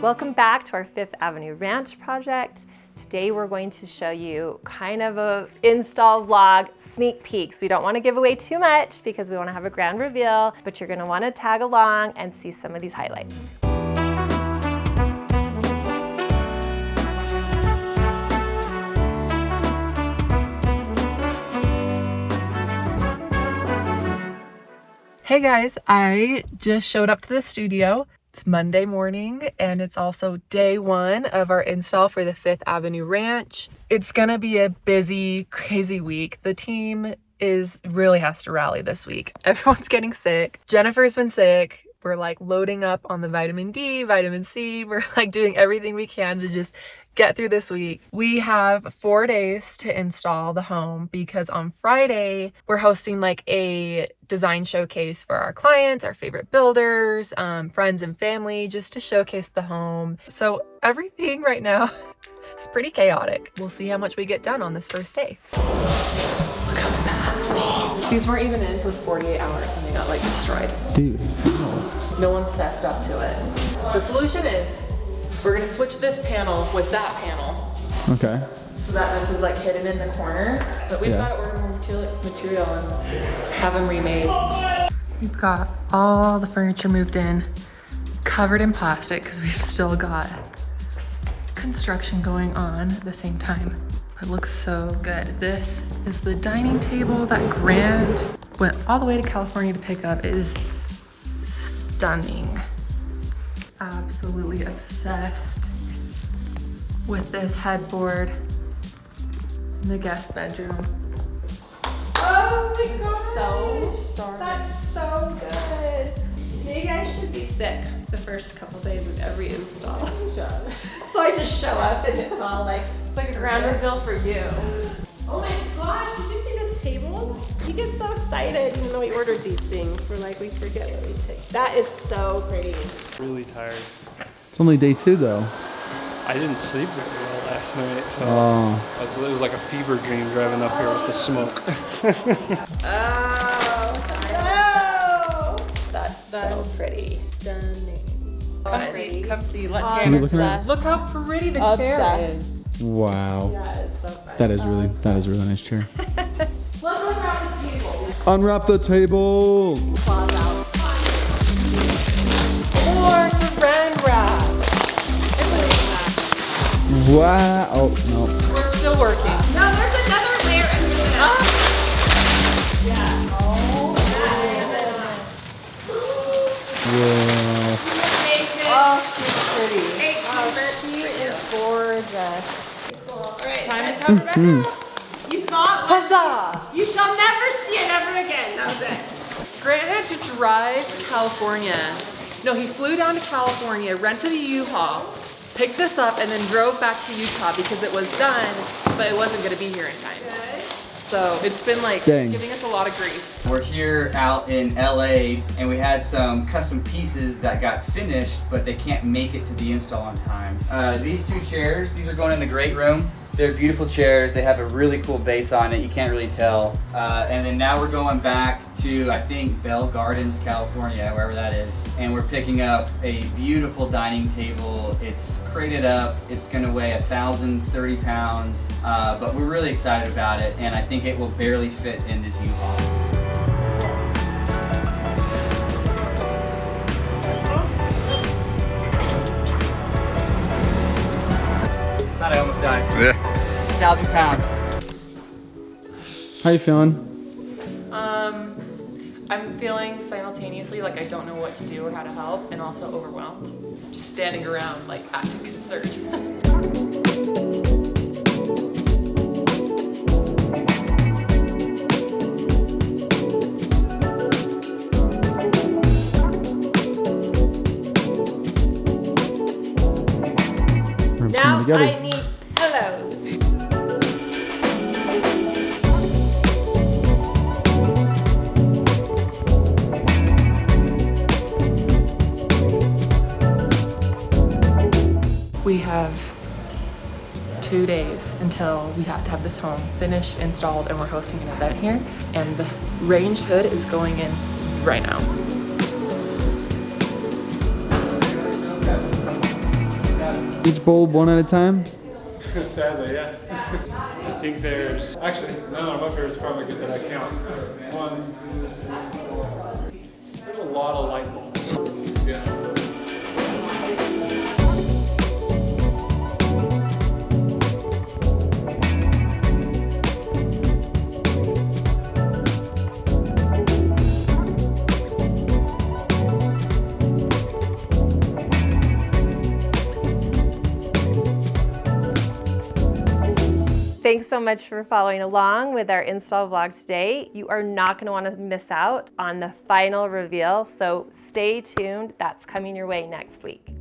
Welcome back to our Fifth Avenue Ranch project. Today we're going to show you kind of a install vlog sneak peeks. We don't want to give away too much because we want to have a grand reveal, but you're going to want to tag along and see some of these highlights. Hey guys, I just showed up to the studio. It's Monday morning and it's also day one of our install for the Fifth Avenue Ranch. It's gonna be a busy, crazy week. The team really has to rally this week. Everyone's getting sick. Jennifer's been sick. We're like loading up on the vitamin D, vitamin C. We're like doing everything we can to just get through this week. We have 4 days to install the home because on Friday, we're hosting like a design showcase for our clients, our favorite builders, friends and family, just to showcase the home. So everything right now is pretty chaotic. We'll see how much we get done on this first day. Look at that. These weren't even in for 48 hours and they got like destroyed. Dude. No one's fessed up to it. The solution is we're gonna switch this panel with that panel. Okay. So that this is like hidden in the corner. But we've got to order more material and have them remade. We've got all the furniture moved in, covered in plastic because we've still got construction going on at the same time. It looks so good. This is the dining table that Grant went all the way to California to pick up. It is stunning. Absolutely obsessed with this headboard in the guest bedroom. Oh my gosh! That's so good. Maybe I should be sick the first couple days of every install. So I just show up and it's all like, it's like a grand reveal for you. Oh my gosh, did you see this table? You get so excited even though we ordered these things. We're like, we forget what we take. That is so pretty. Really tired. It's only day 2 though. I didn't sleep very well last night, so it was like a fever dream driving up here with the smoke. That's so pretty. Stunning. Come see. Let's What are you looking at? Look how pretty the chair is. Wow. Yeah, it's so fun. That is a really nice chair. Let's unwrap the table. Unwrap the table. Claws out. Or saran wrap. Wow. Oh no. We're still working. No, there's another layer under that. Yeah. Oh, Whoa. oh, she's pretty. She is gorgeous. Cool. All right, Time to cover back up. You saw it. Huzzah! You shall never see it ever again. That was it. Grant had to drive to California. No, he flew down to California, rented a U-Haul, picked this up, and then drove back to Utah because it was done, but it wasn't going to be here in time. Okay. So it's been like giving us a lot of grief. We're here out in LA and we had some custom pieces that got finished, but they can't make it to the install on time. These 2 chairs, these are going in the great room. They're beautiful chairs. They have a really cool base on it. You can't really tell. And then now we're going back to, I think, Bell Gardens, California, wherever that is. And we're picking up a beautiful dining table. It's crated up. It's gonna weigh 1,030 pounds. But we're really excited about it. And I think it will barely fit in this U-Haul. Thought I almost died. Yeah. 1,000 pounds. How you feeling? I'm feeling simultaneously like I don't know what to do or how to help, and also overwhelmed. Just standing around like acting concerned. Now I need pillows. We have 2 days until we have to have this home finished, installed, and we're hosting an event here. And the range hood is going in right now. Each bulb one at a time? Sadly, yeah. I think there's, actually, none of them up here is probably good that I count. 1, 2, 3, 4. There's a lot of light bulbs. Yeah. Thanks so much for following along with our install vlog today. You are not going to want to miss out on the final reveal, so stay tuned. That's coming your way next week.